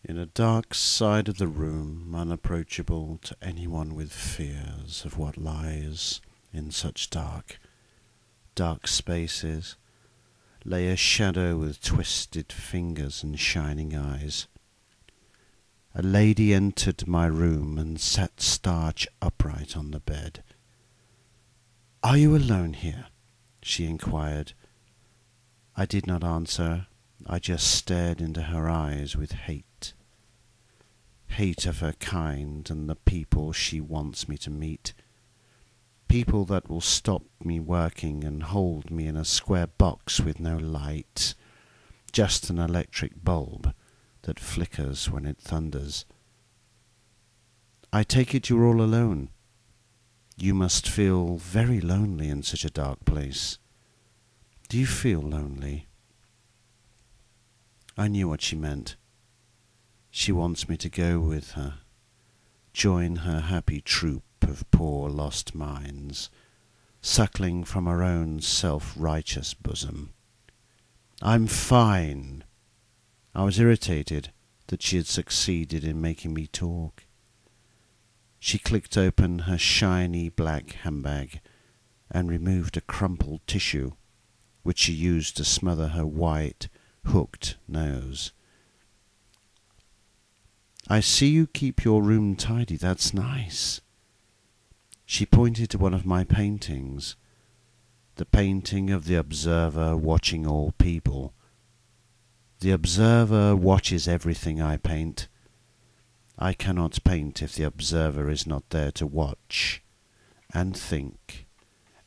In a dark side of the room, unapproachable to anyone with fears of what lies in such dark, dark spaces, lay a shadow with twisted fingers and shining eyes. A lady entered my room and sat starch upright on the bed. "Are you alone here?" she inquired. I did not answer. I just stared into her eyes with hate. Hate of her kind and the people she wants me to meet. People that will stop me working and hold me in a square box with no light. Just an electric bulb that flickers when it thunders. "I take it you're all alone. You must feel very lonely in such a dark place. Do you feel lonely?" I knew what she meant. She wants me to go with her, join her happy troop of poor lost minds, suckling from her own self-righteous bosom. "I'm fine." I was irritated that she had succeeded in making me talk. She clicked open her shiny black handbag and removed a crumpled tissue, which she used to smother her white, hooked nose. "I see you keep your room tidy, that's nice." She pointed to one of my paintings, the painting of the observer watching all people. The observer watches everything I paint. I cannot paint if the observer is not there to watch and think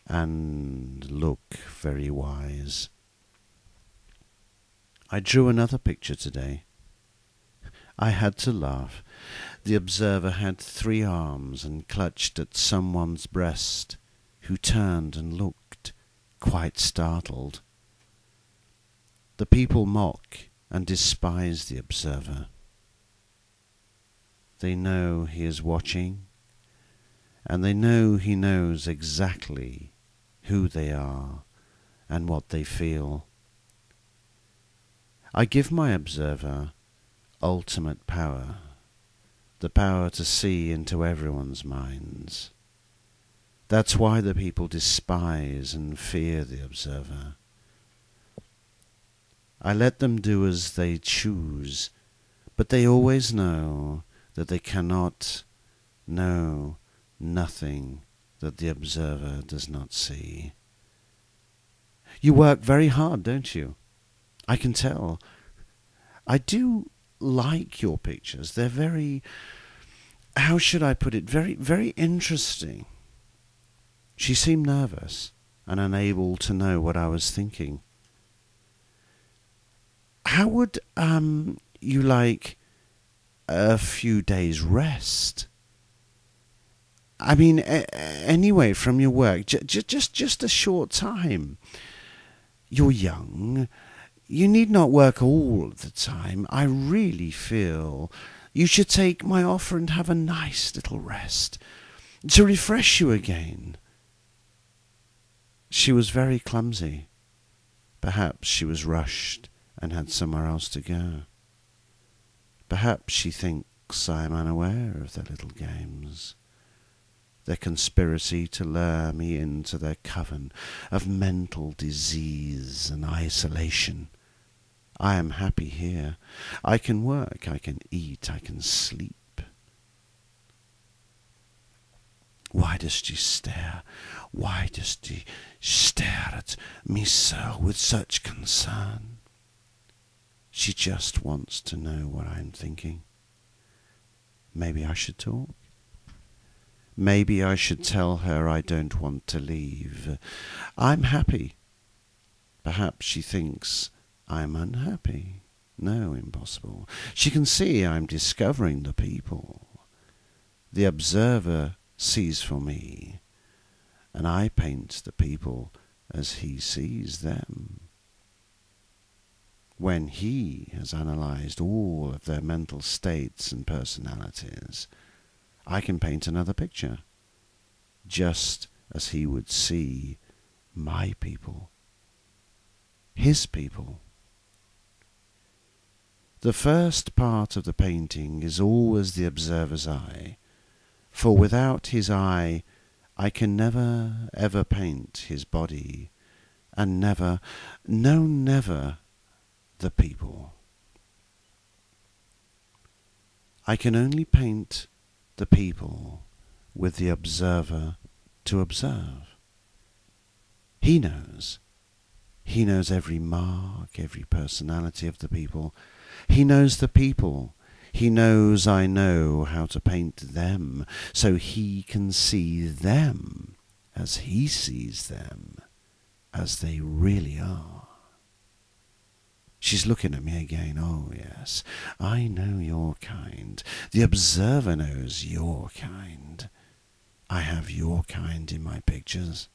and look very wise. I drew another picture today. I had to laugh. The observer had 3 arms and clutched at someone's breast, who turned and looked, quite startled. The people mock and despise the observer. They know he is watching, and they know he knows exactly who they are and what they feel. I give my observer ultimate power, the power to see into everyone's minds. That's why the people despise and fear the observer. I let them do as they choose, but they always know that they cannot know nothing that the observer does not see. "You work very hard, don't you? I can tell. I do like your pictures. They're very, how should I put it, very, very interesting." She seemed nervous and unable to know what I was thinking. "How would you like a few days rest? I mean, anyway, from your work, just a short time. You're young. You need not work all the time. I really feel you should take my offer and have a nice little rest to refresh you again." She was very clumsy. Perhaps she was rushed and had somewhere else to go. Perhaps she thinks I am unaware of their little games, their conspiracy to lure me into their coven of mental disease and isolation. I am happy here. I can work, I can eat, I can sleep. Why does she stare? Why does she stare at me so with such concern? She just wants to know what I'm thinking. Maybe I should talk. Maybe I should tell her I don't want to leave. I'm happy. Perhaps she thinks I'm unhappy. No, impossible. She can see I'm discovering the people. The observer sees for me, and I paint the people as he sees them. When he has analyzed all of their mental states and personalities, I can paint another picture, just as he would see my people, his people. The first part of the painting is always the observer's eye, for without his eye I can never ever paint his body, and never, no never, the people. I can only paint the people with the observer to observe. He knows. He knows every mark, every personality of the people. He knows the people. He knows I know how to paint them, so he can see them as he sees them, as they really are. She's looking at me again. Oh, yes, I know your kind. The observer knows your kind. I have your kind in my pictures.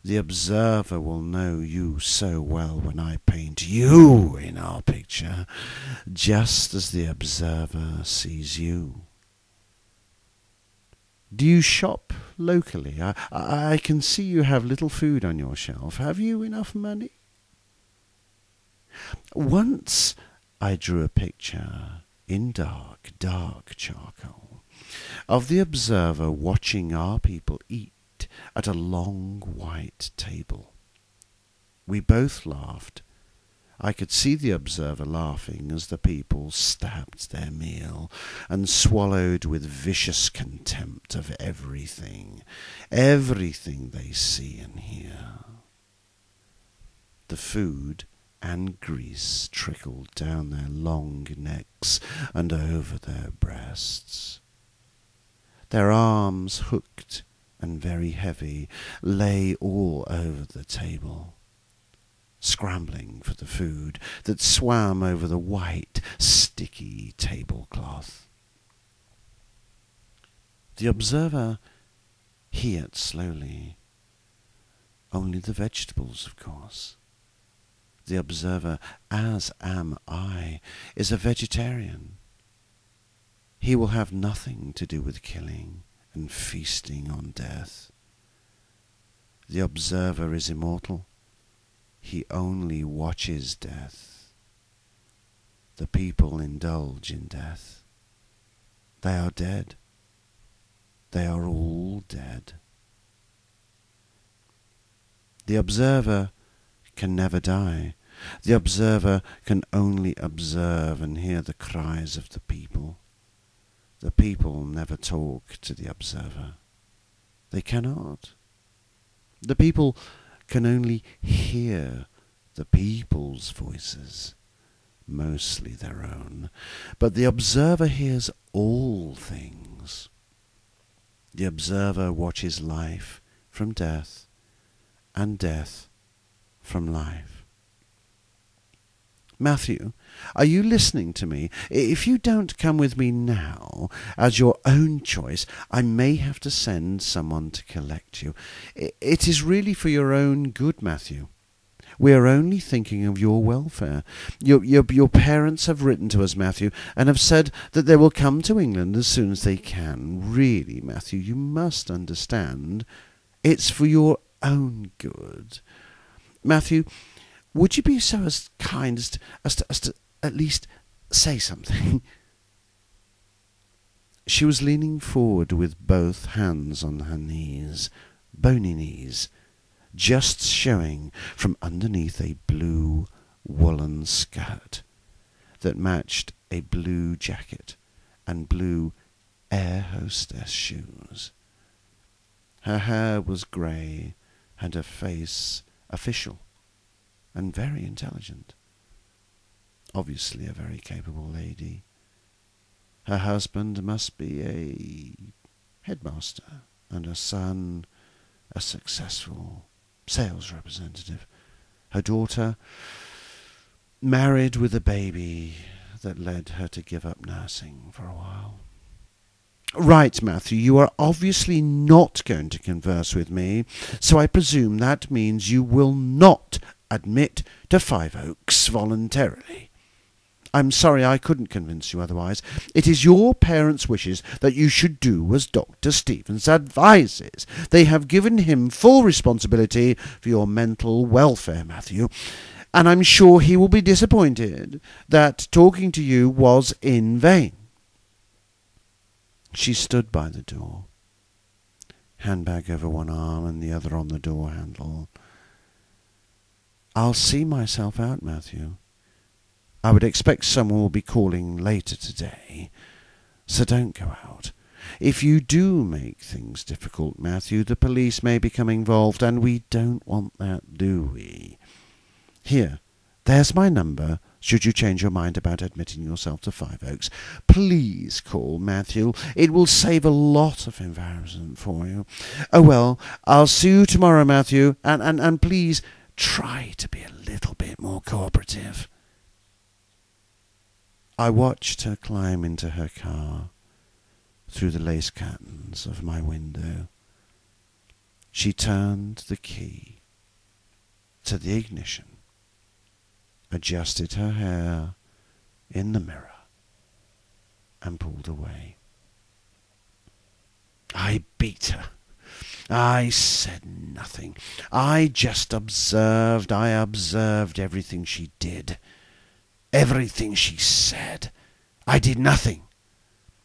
The observer will know you so well when I paint you in our picture, just as the observer sees you. Do you shop locally? I can see you have little food on your shelf. Have you enough money? Once I drew a picture in dark charcoal of the observer watching our people eat at a long white table. We both laughed. I could see the observer laughing as the people stabbed their meal and swallowed with vicious contempt of everything they see and hear. The food and grease trickled down their long necks and over their breasts. Their arms, hooked and very heavy, lay all over the table, scrambling for the food that swam over the white, sticky tablecloth. The observer, he ate slowly. Only the vegetables, of course. The observer, as am I, is a vegetarian. He will have nothing to do with killing and feasting on death. The observer is immortal. He only watches death. The people indulge in death. They are dead. They are all dead. The observer can never die. The observer can only observe and hear the cries of the people. The people never talk to the observer. They cannot. The people can only hear the people's voices, mostly their own. But the observer hears all things. The observer watches life from death, and death from life. Matthew, are you listening to me? If you don't come with me now, as your own choice, I may have to send someone to collect you. It is really for your own good, Matthew. We are only thinking of your welfare. Your parents have written to us, Matthew, and have said that they will come to England as soon as they can. Really, Matthew, you must understand. It's for your own good. Matthew, would you be so kind as to at least say something? She was leaning forward with both hands on her knees, bony knees, just showing from underneath a blue woolen skirt that matched a blue jacket and blue air hostess shoes. Her hair was grey and her face official and very intelligent. Obviously a very capable lady. Her husband must be a headmaster, and her son a successful sales representative. Her daughter married with a baby that led her to give up nursing for a while. Right, Matthew, you are obviously not going to converse with me, so I presume that means you will not admit to Five Oaks voluntarily. I'm sorry I couldn't convince you otherwise. It is your parents' wishes that you should do as Dr. Stevens advises. They have given him full responsibility for your mental welfare, Matthew, and I'm sure he will be disappointed that talking to you was in vain. She stood by the door, handbag over one arm and the other on the door handle. I'll see myself out, Matthew. I would expect someone will be calling later today, so don't go out. If you do make things difficult, Matthew, the police may become involved, and we don't want that, do we? Here, there's my number, should you change your mind about admitting yourself to Five Oaks. Please call, Matthew. It will save a lot of embarrassment for you. Oh, well, I'll see you tomorrow, Matthew, and please try to be a little bit more cooperative. I watched her climb into her car through the lace curtains of my window. She turned the key to the ignition, adjusted her hair in the mirror, and pulled away. I beat her. I said nothing. I just observed. I observed everything she did, everything she said. I did nothing.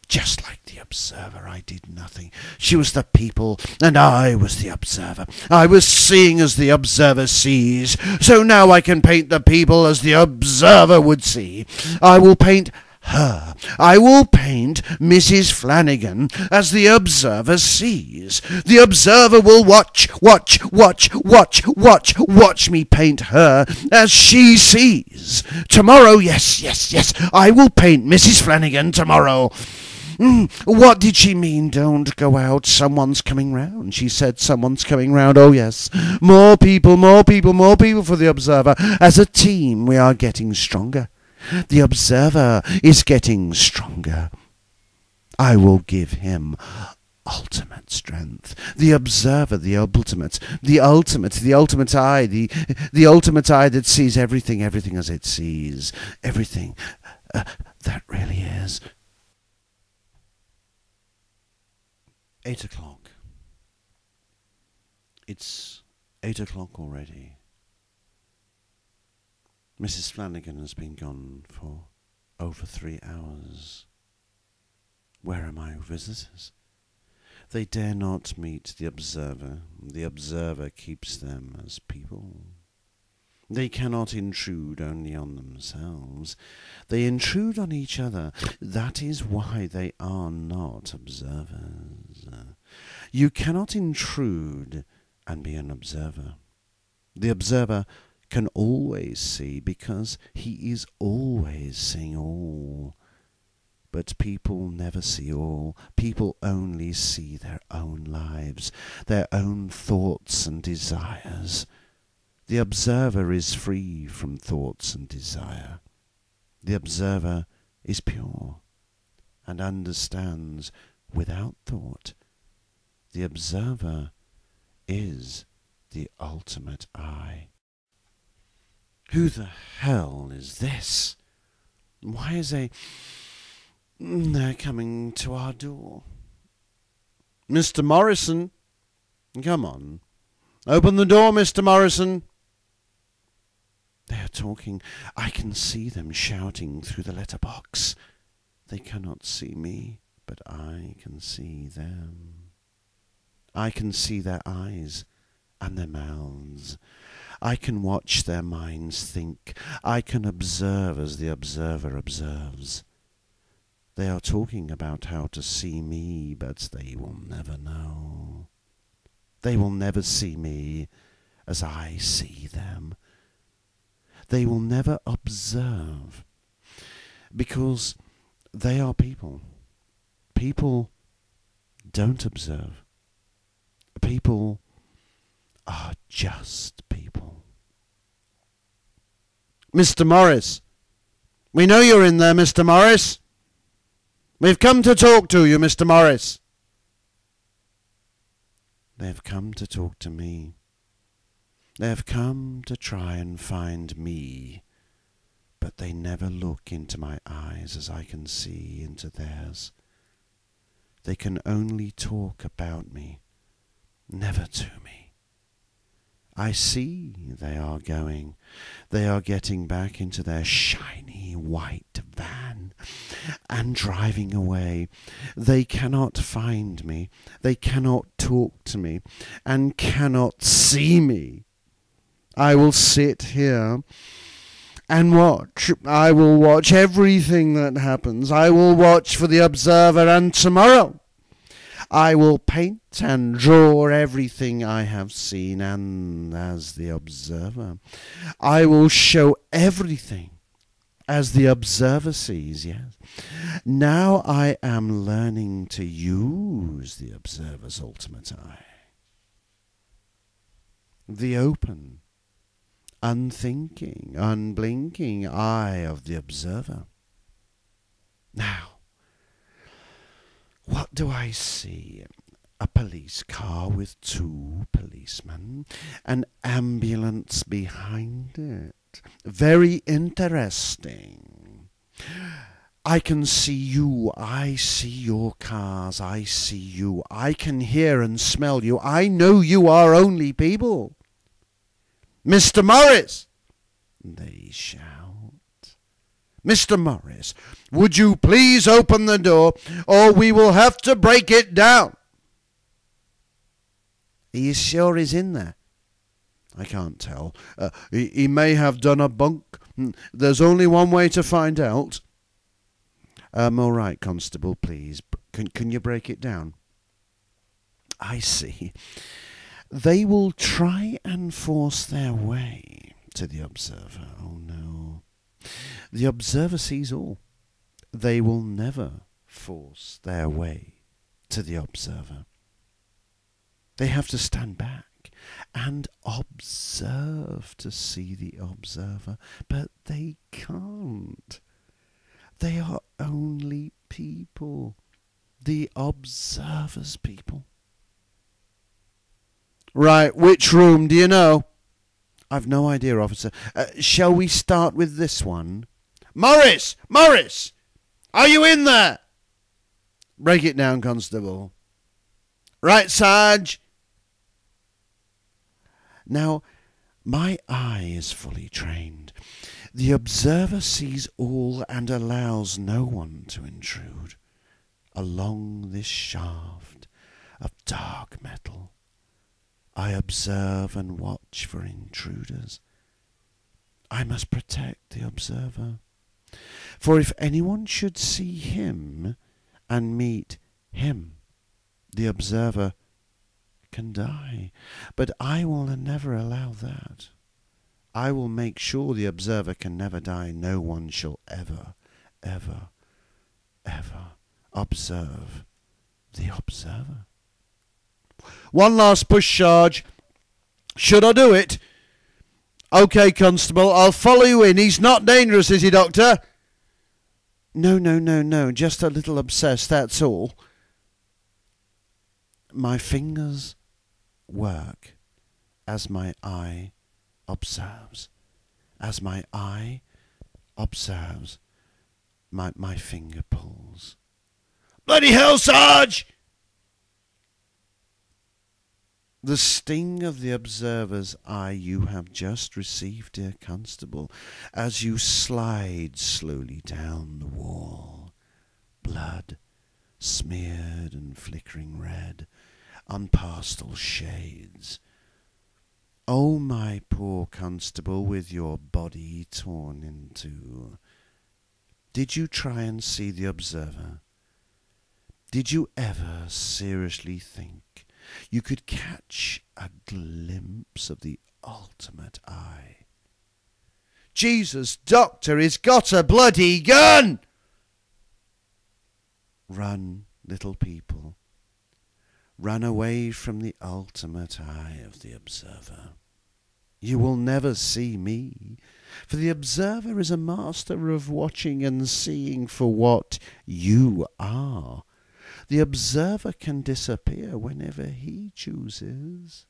Just like the observer, I did nothing. She was the people, and I was the observer. I was seeing as the observer sees. So now I can paint the people as the observer would see. I will paint her. I will paint Mrs. Flanagan as the observer sees. The observer will watch me paint her as she sees. Tomorrow, yes, I will paint Mrs. Flanagan tomorrow. What did she mean? Don't go out. Someone's coming round. She said someone's coming round. Oh, yes. More people for the observer. As a team, we are getting stronger. The observer is getting stronger. I will give him ultimate strength. The observer, the ultimate eye, the ultimate eye that sees everything as it sees. Everything that really is. 8 o'clock. It's 8 o'clock already. Mrs. Flanagan has been gone for over 3 hours. Where are my visitors? They dare not meet the observer. The observer keeps them as people. They cannot intrude only on themselves. They intrude on each other. That is why they are not observers. You cannot intrude and be an observer. The observer can always see because he is always seeing all. But people never see all. People only see their own lives, their own thoughts and desires. The observer is free from thoughts and desire. The observer is pure and understands without thought. The observer is the ultimate eye. Who the hell is this? Why is they're coming to our door? Mr. Morrison, come on. Open the door, Mr. Morrison. They are talking. I can see them shouting through the letterbox. They cannot see me, but I can see them. I can see their eyes and their mouths. I can watch their minds think. I can observe as the observer observes. They are talking about how to see me, but they will never know. They will never see me as I see them. They will never observe, because they are people. People don't observe. People are just people. Mr. Morris, we know you're in there, Mr. Morris. We've come to talk to you, Mr. Morris. They've come to talk to me. They've come to try and find me, but they never look into my eyes as I can see into theirs. They can only talk about me, never to me. I see they are going. They are getting back into their shiny white van and driving away. They cannot find me. They cannot talk to me and cannot see me. I will sit here and watch. I will watch everything that happens. I will watch for the Observer, and tomorrow I will paint and draw everything I have seen, and as the Observer, I will show everything as the Observer sees, yes. Now I am learning to use the Observer's ultimate eye. The open, unthinking, unblinking eye of the Observer. Now, what do I see? A police car with 2 policemen, an ambulance behind it. Very interesting. I can see you. I see your cars. I see you. I can hear and smell you. I know you are only people. Mr. Morris, they shout. Mr. Morris, would you please open the door, or we will have to break it down? Are you sure he's in there? I can't tell. He may have done a bunk. There's only one way to find out. All right, Constable, please. Can you break it down? I see. They will try and force their way to the Observer. Oh, no. The Observer sees all. They will never force their way to the Observer. They have to stand back and observe to see the Observer, but they can't. They are only people, the Observer's people. Right, which room do you know? I've no idea, officer. Shall we start with this one? Morris! Morris! Are you in there? Break it down, Constable. Right, Sarge. Now, my eye is fully trained. The Observer sees all and allows no one to intrude. Along this shaft of dark metal, I observe and watch for intruders. I must protect the Observer. For if anyone should see him and meet him, the Observer can die. But I will never allow that. I will make sure the Observer can never die. No one shall ever, ever, ever observe the Observer. One last push, Sarge. Should I do it? Okay, Constable, I'll follow you in. He's not dangerous, is he, Doctor? No. Just a little obsessed, that's all. My fingers work as my eye observes. As my eye observes, my finger pulls. Bloody hell, Sarge! The sting of the Observer's eye you have just received, dear Constable, as you slide slowly down the wall. Blood, smeared and flickering red on pastel shades. Oh, my poor Constable, with your body torn in two. Did you try and see the Observer? Did you ever seriously think you could catch a glimpse of the ultimate eye? Jesus, Doctor, he's got a bloody gun! Run, little people. Run away from the ultimate eye of the Observer. You will never see me, for the Observer is a master of watching and seeing for what you are. The Observer can disappear whenever he chooses.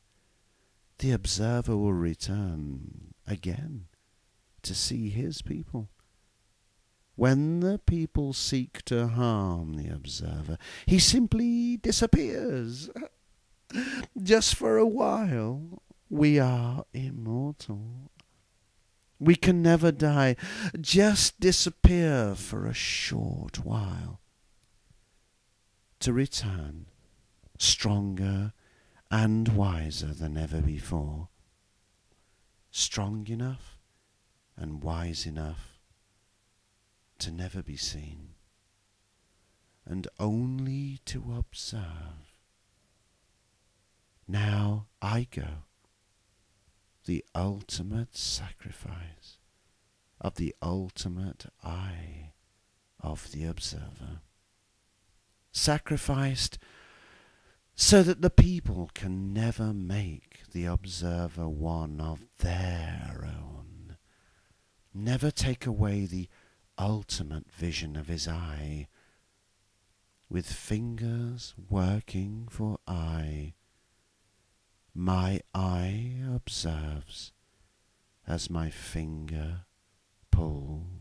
The Observer will return again to see his people. When the people seek to harm the Observer, he simply disappears. Just for a while. We are immortal. We can never die, just disappear for a short while, to return stronger and wiser than ever before, strong enough and wise enough to never be seen, and only to observe. Now I go, the ultimate sacrifice of the ultimate eye of the observer, sacrificed so that the people can never make the observer one of their own, never take away the ultimate vision of his eye, with fingers working for eye. My eye observes as my finger pulls